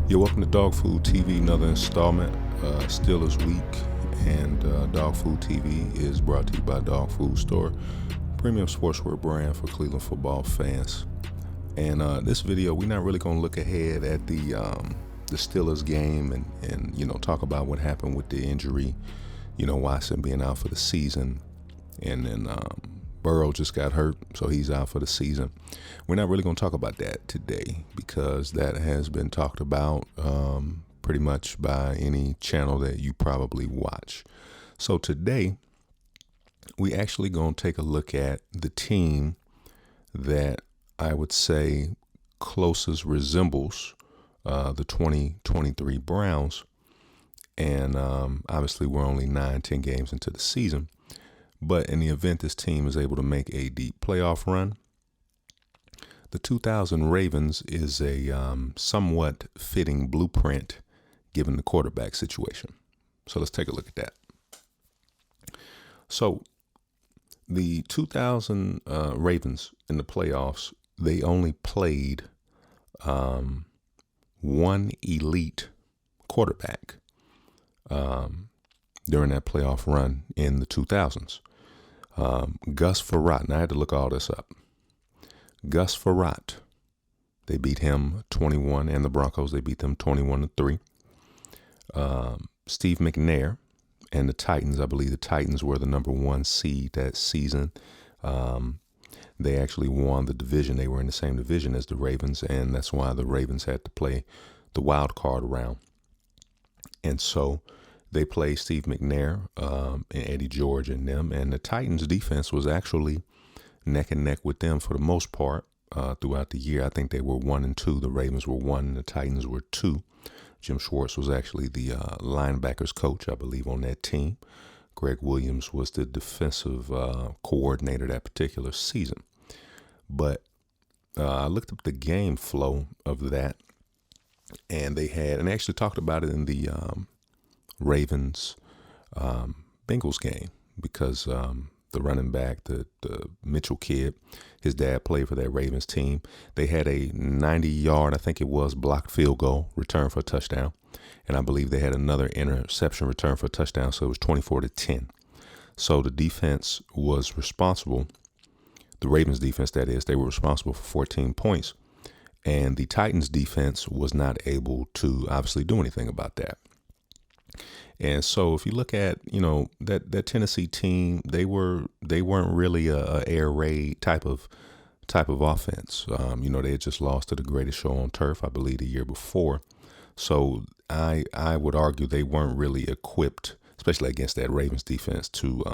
You're welcome to Dog Food TV, another installment, Steelers Week, and Dog Food TV is brought to you by Dog Food Store, premium sportswear brand for Cleveland football fans. And this video, we're not really going to look ahead at the Steelers game and talk about what happened with the injury, Watson being out for the season, and then Burrow just got hurt, so he's out for the season. We're not really going to talk about that today because that has been talked about pretty much by any channel that you probably watch. So today, we actually going to take a look at the team that I would say closest resembles the 2023 Browns. And obviously, we're only 9-10 games into the season. But in the event this team is able to make a deep playoff run, the 2000 Ravens is a somewhat fitting blueprint given the quarterback situation. So let's take a look at that. So the 2000 Ravens in the playoffs, they only played one elite quarterback during that playoff run in the 2000s. Gus Frerotte, and I had to look all this up. Gus Frerotte, they beat him 21, and the Broncos, they beat them 21-3. Steve McNair and the Titans, I believe the Titans were the number one seed that season. They actually won the division. They were in the same division as the Ravens, and that's why the Ravens had to play the wild card round. And so they played Steve McNair and Eddie George and them, and the Titans' defense was actually neck and neck with them for the most part throughout the year. I think they were 1-2. The Ravens were 1, and the Titans were 2. Jim Schwartz was actually the linebackers coach, I believe, on that team. Greg Williams was the defensive coordinator that particular season. But I looked up the game flow of that, and they actually talked about it in the Ravens Bengals game because the running back, the Mitchell kid, his dad played for that Ravens team. They had a 90-yard, I think it was, blocked field goal return for a touchdown. And I believe they had another interception return for a touchdown, so it was 24-10. So the defense was responsible, the Ravens defense that is, they were responsible for 14 points. And the Titans defense was not able to obviously do anything about that. And so if you look at, that Tennessee team, they weren't really a air raid type of offense. They had just lost to the greatest show on turf, I believe, the year before. So I would argue they weren't really equipped, especially against that Ravens defense, to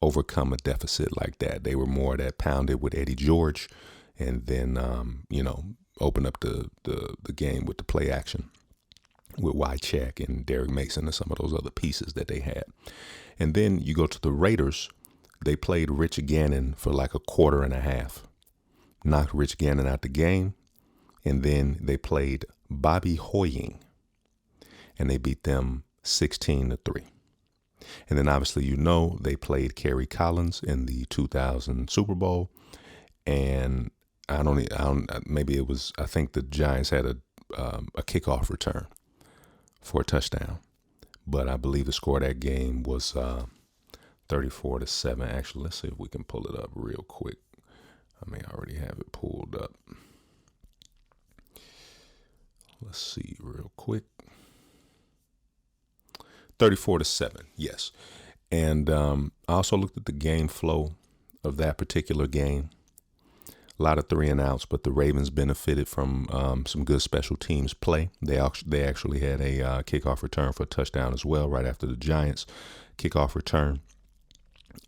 overcome a deficit like that. They were more that pounded with Eddie George and then, open up the game with the play action with Wycheck and Derek Mason and some of those other pieces that they had. And then you go to the Raiders. They played Rich Gannon for like a quarter and a half, knocked Rich Gannon out the game, and then they played Bobby Hoying, and they beat them 16-3. And then obviously, they played Kerry Collins in the 2000 Super Bowl, and I think the Giants had a kickoff return for a touchdown, but I believe the score of that game was 34-7. Actually, let's see if we can pull it up real quick. I already have it pulled up. Let's see real quick. 34-7, yes. And I also looked at the game flow of that particular game. A lot of 3-and-outs, but the Ravens benefited from some good special teams play. They actually had a kickoff return for a touchdown as well right after the Giants kickoff return.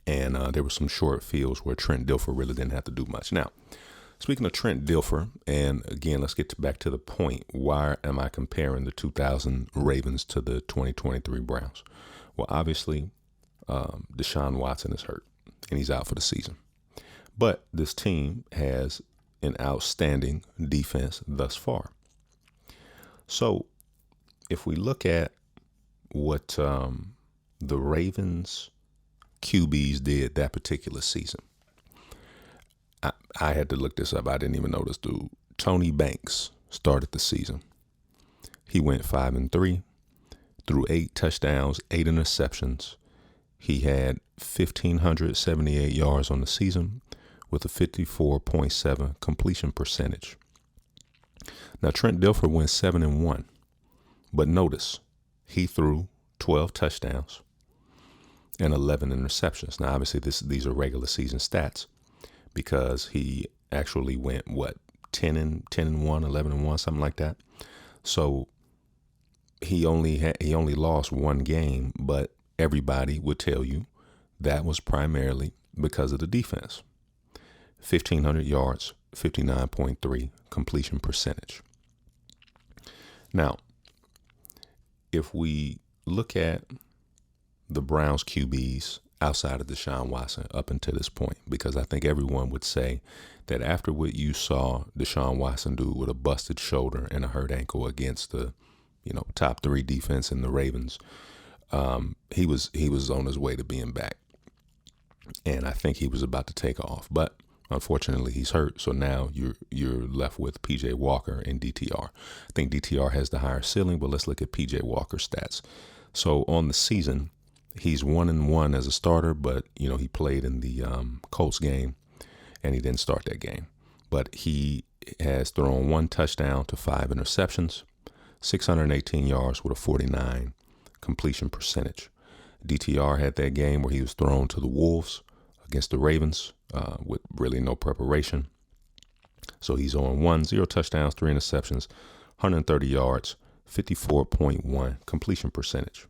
And there were some short fields where Trent Dilfer really didn't have to do much. Now, speaking of Trent Dilfer, and again, let's get back to the point. Why am I comparing the 2000 Ravens to the 2023 Browns? Well, obviously, Deshaun Watson is hurt, and he's out for the season. But this team has an outstanding defense thus far. So if we look at what the Ravens QBs did that particular season, I had to look this up. I didn't even know this dude. Tony Banks started the season. He went 5-3, threw 8 touchdowns, 8 interceptions. He had 1,578 yards on the season with a 54.7 completion percentage. Now, Trent Dilfer went 7-1, but notice he threw 12 touchdowns and 11 interceptions. Now, obviously, these are regular season stats because he actually went 10-1, 11-1, something like that. So he only lost one game, but everybody would tell you that was primarily because of the defense. 1,500 yards, 59.3 completion percentage. Now, if we look at the Browns QBs outside of Deshaun Watson up until this point, because I think everyone would say that after what you saw Deshaun Watson do with a busted shoulder and a hurt ankle against the top 3 defense in the Ravens, he was on his way to being back, and I think he was about to take off, but unfortunately he's hurt. So now you're left with PJ Walker and DTR. I think DTR has the higher ceiling, but let's look at PJ Walker's stats. So on the season, he's 1-1 as a starter, but he played in the Colts game and he didn't start that game. But he has thrown 1 touchdown to 5 interceptions, 618 yards with a 49 completion percentage. DTR had that game where he was thrown to the Wolves against the Ravens with really no preparation. So he's on 1, 0 touchdowns, 3 interceptions, 130 yards, 54.1 completion percentage.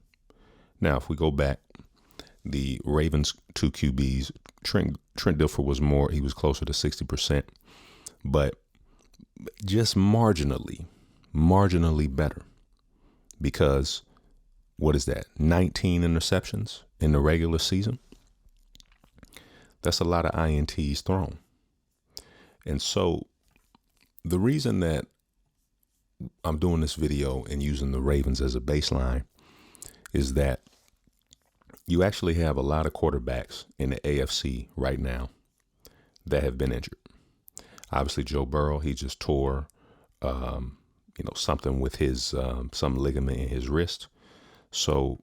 Now, if we go back, the Ravens 2 QBs, Trent Dilfer was closer to 60%, but just marginally better, because what is that? 19 interceptions in the regular season. That's a lot of INTs thrown. And so the reason that I'm doing this video and using the Ravens as a baseline is that you actually have a lot of quarterbacks in the AFC right now that have been injured. Obviously, Joe Burrow, he just tore, something with his some ligament in his wrist. So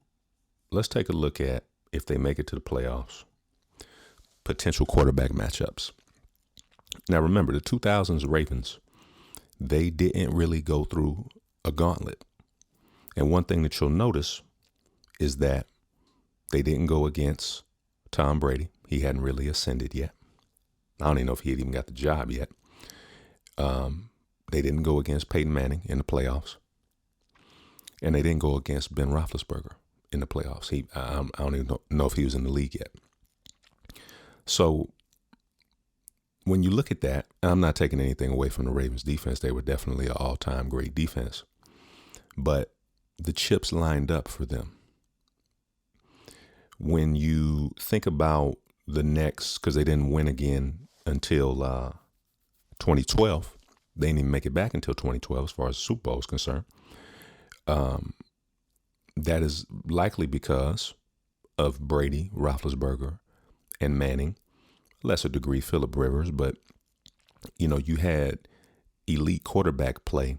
let's take a look at, if they make it to the playoffs, potential quarterback matchups. Now, remember, the 2000s Ravens, they didn't really go through a gauntlet. And one thing that you'll notice is that they didn't go against Tom Brady. He hadn't really ascended yet. I don't even know if he had even got the job yet. They didn't go against Peyton Manning in the playoffs. And they didn't go against Ben Roethlisberger in the playoffs. I don't even know if he was in the league yet. So when you look at that, I'm not taking anything away from the Ravens defense. They were definitely an all-time great defense. But the chips lined up for them. When you think about the next, because they didn't win again until 2012. They didn't even make it back until 2012 as far as the Super Bowl is concerned. That is likely because of Brady, Roethlisberger, and Manning. Lesser degree, Phillip Rivers. But, you had elite quarterback play,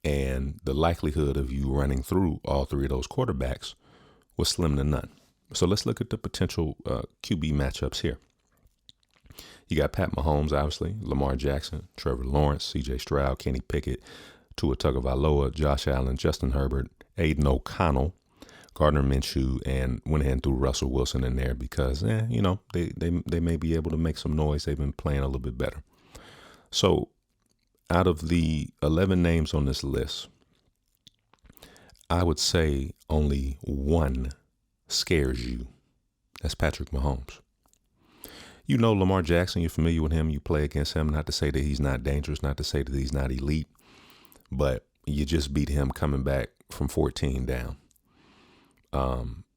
and the likelihood of you running through all 3 of those quarterbacks was slim to none. So let's look at the potential QB matchups here. You got Pat Mahomes, obviously, Lamar Jackson, Trevor Lawrence, C.J. Stroud, Kenny Pickett, Tua Tagovailoa, Josh Allen, Justin Herbert, Aiden O'Connell, Gardner Minshew, and went ahead and threw Russell Wilson in there because, they may be able to make some noise. They've been playing a little bit better. So out of the 11 names on this list, I would say only one scares you. That's Patrick Mahomes. Lamar Jackson, you're familiar with him. You play against him. Not to say that he's not dangerous, not to say that he's not elite, but you just beat him coming back from 14 down.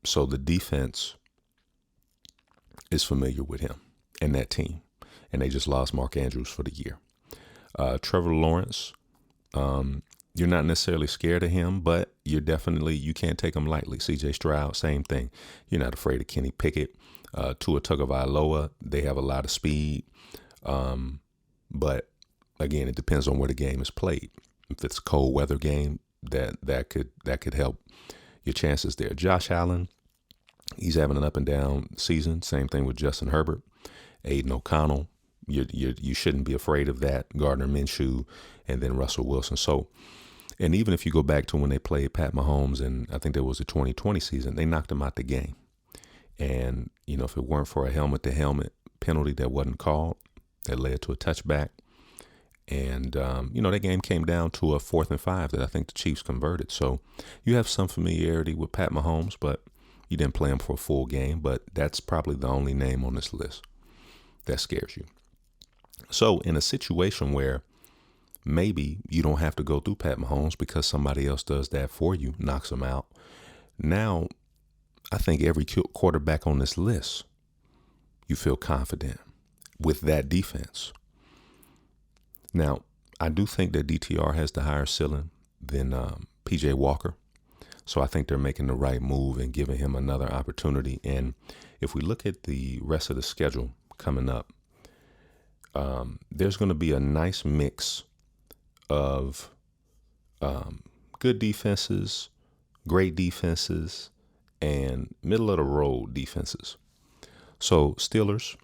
So the defense is familiar with him and that team, and they just lost Mark Andrews for the year. Trevor Lawrence, you're not necessarily scared of him, but you can't take him lightly. C.J. Stroud, same thing. You're not afraid of Kenny Pickett. Tua Tagovailoa, they have a lot of speed. But again, it depends on where the game is played. If it's a cold weather game, that could help your chances there. Josh Allen, he's having an up and down season. Same thing with Justin Herbert, Aiden O'Connell. You shouldn't be afraid of that. Gardner Minshew, and then Russell Wilson. So, and even if you go back to when they played Pat Mahomes, and I think that was the 2020 season, they knocked him out the game. And if it weren't for a helmet-to-helmet penalty that wasn't called, that led to a touchback, and that game came down to a 4th and 5 that I think the Chiefs converted. So you have some familiarity with Pat Mahomes, but you didn't play him for a full game. But that's probably the only name on this list that scares you. So in a situation where maybe you don't have to go through Pat Mahomes because somebody else does that for you, knocks him out. Now, I think every quarterback on this list, you feel confident with that defense. Now, I do think that DTR has the higher ceiling than PJ Walker. So I think they're making the right move and giving him another opportunity. And if we look at the rest of the schedule coming up, there's going to be a nice mix of good defenses, great defenses, and middle of the road defenses. So Steelers,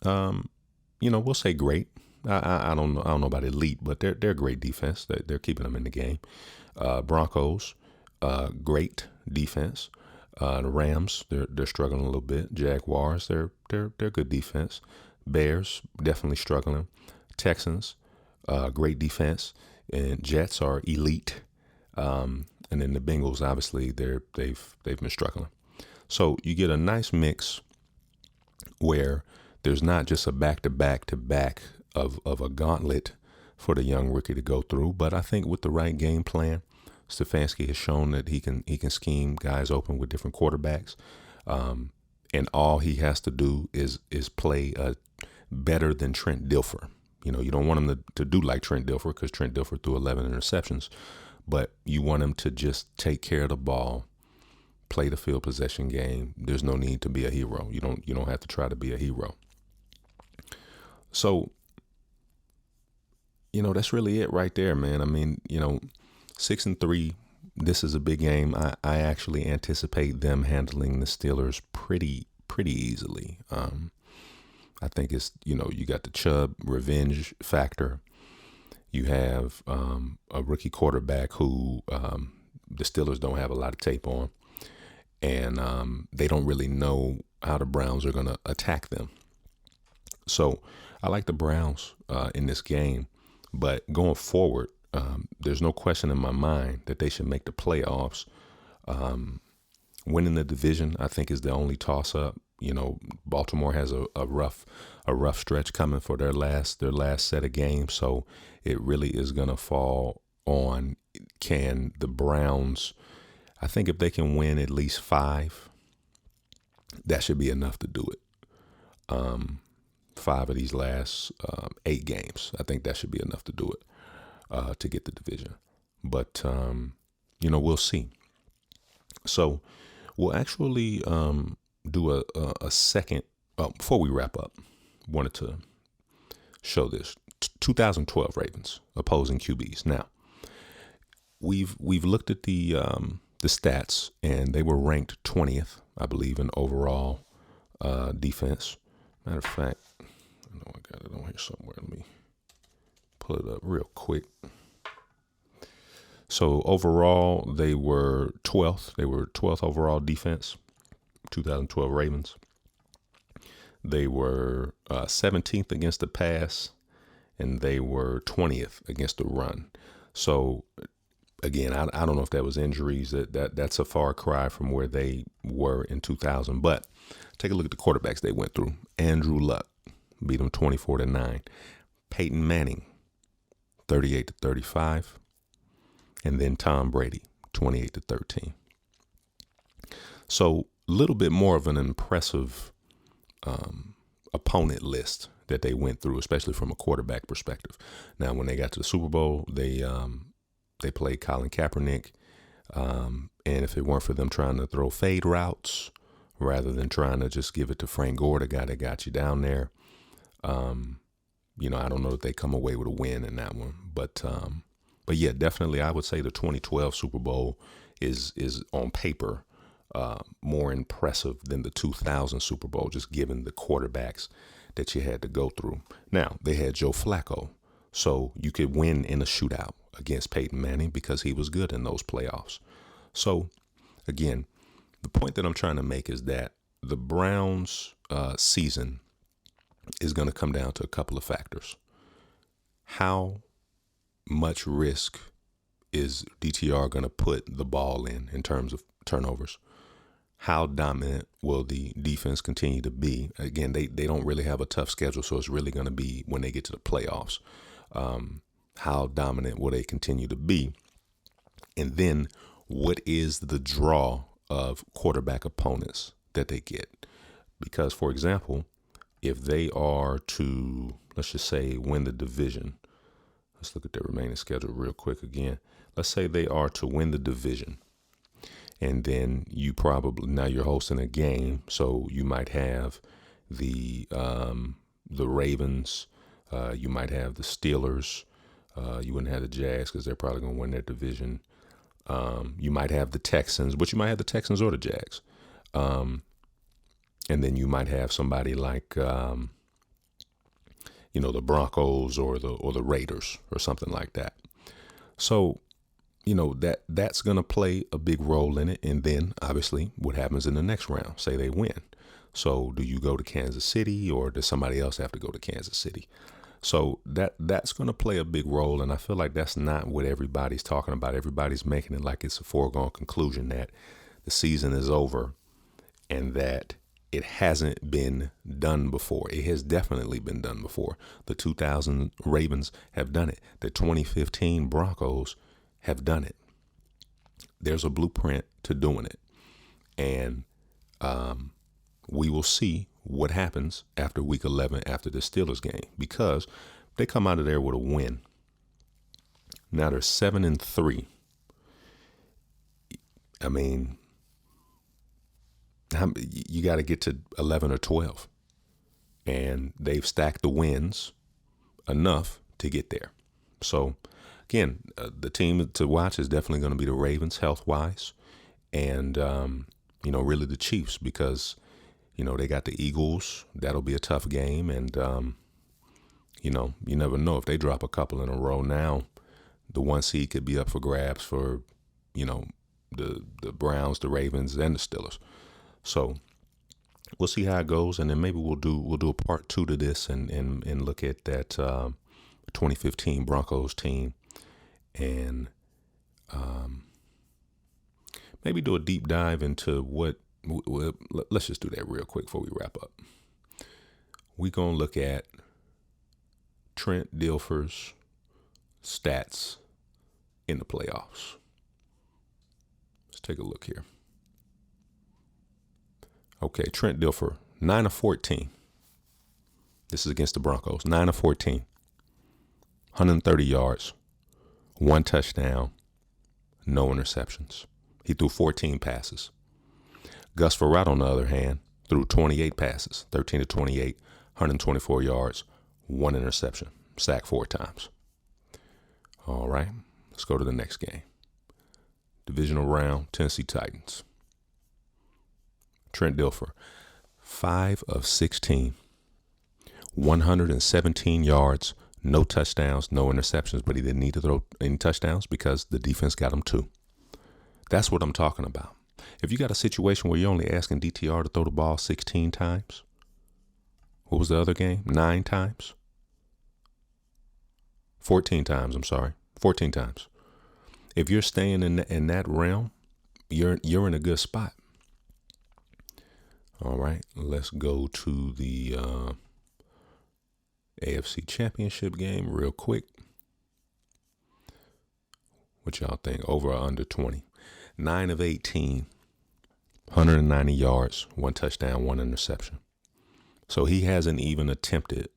we'll say great. I don't know about elite, but they're great defense. They're keeping them in the game. Broncos, great defense. The Rams, they're struggling a little bit. Jaguars, they're good defense. Bears, definitely struggling. Texans, great defense. And Jets are elite. And then the Bengals, obviously, they've been struggling. So you get a nice mix where there's not just a back-to-back of a gauntlet for the young rookie to go through, but I think with the right game plan, Stefanski has shown that he can scheme guys open with different quarterbacks, and all he has to do is play better than Trent Dilfer. You don't want him to do like Trent Dilfer, because Trent Dilfer threw 11 interceptions, but you want him to just take care of the ball, play the field possession game. There's no need to be a hero. You don't have to try to be a hero. So, that's really it right there, man. I mean, 6-3, this is a big game. I actually anticipate them handling the Steelers pretty easily. I think it's, you got the Chubb revenge factor. You have a rookie quarterback who the Steelers don't have a lot of tape on, and they don't really know how the Browns are going to attack them. So I like the Browns in this game, but going forward, there's no question in my mind that they should make the playoffs. Winning the division, I think, is the only toss-up. Baltimore has a rough stretch coming for their last set of games, so it really is going to fall on, can the Browns, I think if they can win at least 5, that should be enough to do it. 5 of these last 8 games, I think that should be enough to do it, to get the division. But, we'll see. So we'll actually do a second, before we wrap up, wanted to show this. 2012 Ravens, opposing QBs. Now, we've looked at the stats, and they were ranked 20th, I believe, in overall defense. Matter of fact, I know I got it on here somewhere. Let me pull it up real quick. So overall, they were 12th. They were 12th overall defense, 2012 Ravens. They were 17th against the pass, and they were 20th against the run. So again, I don't know if that was injuries. That's a far cry from where they were in 2000. But take a look at the quarterbacks they went through. Andrew Luck beat them 24-9. Peyton Manning, 38-35. And then Tom Brady, 28-13. So a little bit more of an impressive opponent list that they went through, especially from a quarterback perspective. Now, when they got to the Super Bowl, they played Colin Kaepernick, and if it weren't for them trying to throw fade routes rather than trying to just give it to Frank Gore, the guy that got you down there, I don't know if they come away with a win in that one. But But yeah, definitely, I would say the 2012 Super Bowl is on paper more impressive than the 2000 Super Bowl, just given the quarterbacks that you had to go through. Now, they had Joe Flacco, so you could win in a shootout against Peyton Manning because he was good in those playoffs. So, again, the point that I'm trying to make is that the Browns' season is going to come down to a couple of factors. How much risk is DTR going to put the ball in terms of turnovers? How dominant will the defense continue to be? Again, they don't really have a tough schedule, so it's really going to be when they get to the playoffs. How dominant will they continue to be? And then what is the draw of quarterback opponents that they get? Because, for example, if they are to, let's just say, win the division, let's look at their remaining schedule real quick again. Let's say they are to win the division. And then you probably, now you're hosting a game, so you might have the Ravens, you might have the Steelers, you wouldn't have the Jags because they're probably going to win their division. You might have the Texans, but you might have the Texans or the Jags. And then you might have somebody like, the Broncos or the Raiders or something like that. So, that's going to play a big role in it. And then obviously what happens in the next round, say they win. So do you go to Kansas City or does somebody else have to go to Kansas City? So that's going to play a big role. And I feel like that's not what everybody's talking about. Everybody's making it like it's a foregone conclusion that the season is over and that it hasn't been done before. It has definitely been done before. The 2000 Ravens have done it. The 2015 Broncos have done it. There's a blueprint to doing it. And we will see what happens after week 11, after the Steelers game, because they come out of there with a win. Now they're 7-3. I mean, you got to get to 11 or 12. And they've stacked the wins enough to get there. So, again, the team to watch is definitely going to be the Ravens health-wise and, really the Chiefs because, they got the Eagles. That'll be a tough game. And, you never know if they drop a couple in a row now, the 1 seed could be up for grabs for, the Browns, the Ravens, and the Steelers. So we'll see how it goes. And then maybe we'll do a part 2 to this and look at that 2015 Broncos team. And maybe do a deep dive into let's just do that real quick before we wrap up. We're going to look at Trent Dilfer's stats in the playoffs. Let's take a look here. Okay, Trent Dilfer, 9 of 14. This is against the Broncos. 9 of 14. 130 yards. 1 touchdown, no interceptions. He threw 14 passes. Gus Frerotte, on the other hand, threw 28 passes, 13 to 28, 124 yards, 1 interception, sacked 4 times. All right, let's go to the next game. Divisional round, Tennessee Titans. Trent Dilfer, 5 of 16, 117 yards, no touchdowns, no interceptions, but he didn't need to throw any touchdowns because the defense got him 2. That's what I'm talking about. If you got a situation where you're only asking DTR to throw the ball 16 times, what was the other game? 9 times? 14 times, 14 times. If you're staying in that realm, you're in a good spot. All right, let's go to the AFC Championship game real quick. What y'all think? Over or under 20? 9 of 18, 190 yards, 1 touchdown, 1 interception. So he hasn't even attempted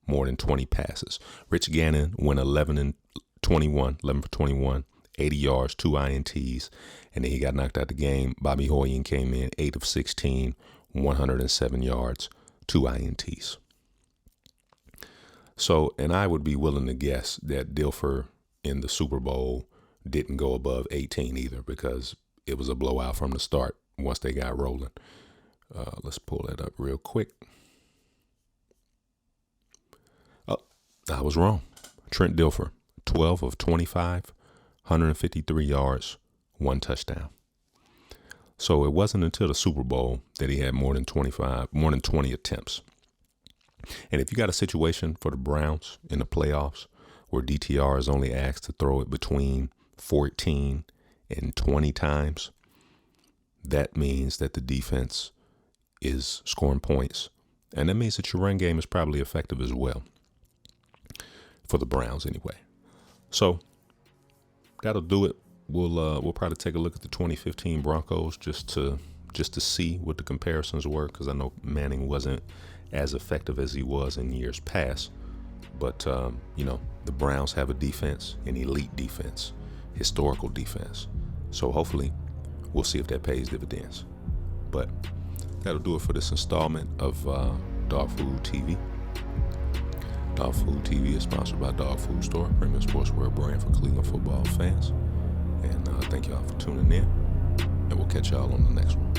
more than 20 passes. Rich Gannon went 11 for 21, 80 yards, 2 INTs, and then he got knocked out the game. Bobby Hoyen came in 8 of 16, 107 yards, 2 INTs. So, and I would be willing to guess that Dilfer in the Super Bowl didn't go above 18 either, because it was a blowout from the start once they got rolling. Let's pull that up real quick. Oh, I was wrong. Trent Dilfer, 12 of 25, 153 yards, 1 touchdown. So it wasn't until the Super Bowl that he had more than 20 attempts. And if you got a situation for the Browns in the playoffs where DTR is only asked to throw it between 14 and 20 times, that means that the defense is scoring points. And that means that your run game is probably effective as well. For the Browns anyway. So that'll do it. We'll probably take a look at the 2015 Broncos just to see what the comparisons were, because I know Manning wasn't as effective as he was in years past. But the Browns have a defense, an elite defense, historical defense. So hopefully we'll see if that pays dividends. But that'll do it for this installment of Dawg Food TV. Dawg Food TV is sponsored by Dawg Food Store, premium sportswear brand for Cleveland football fans. And thank y'all for tuning in, and we'll catch y'all on the next one.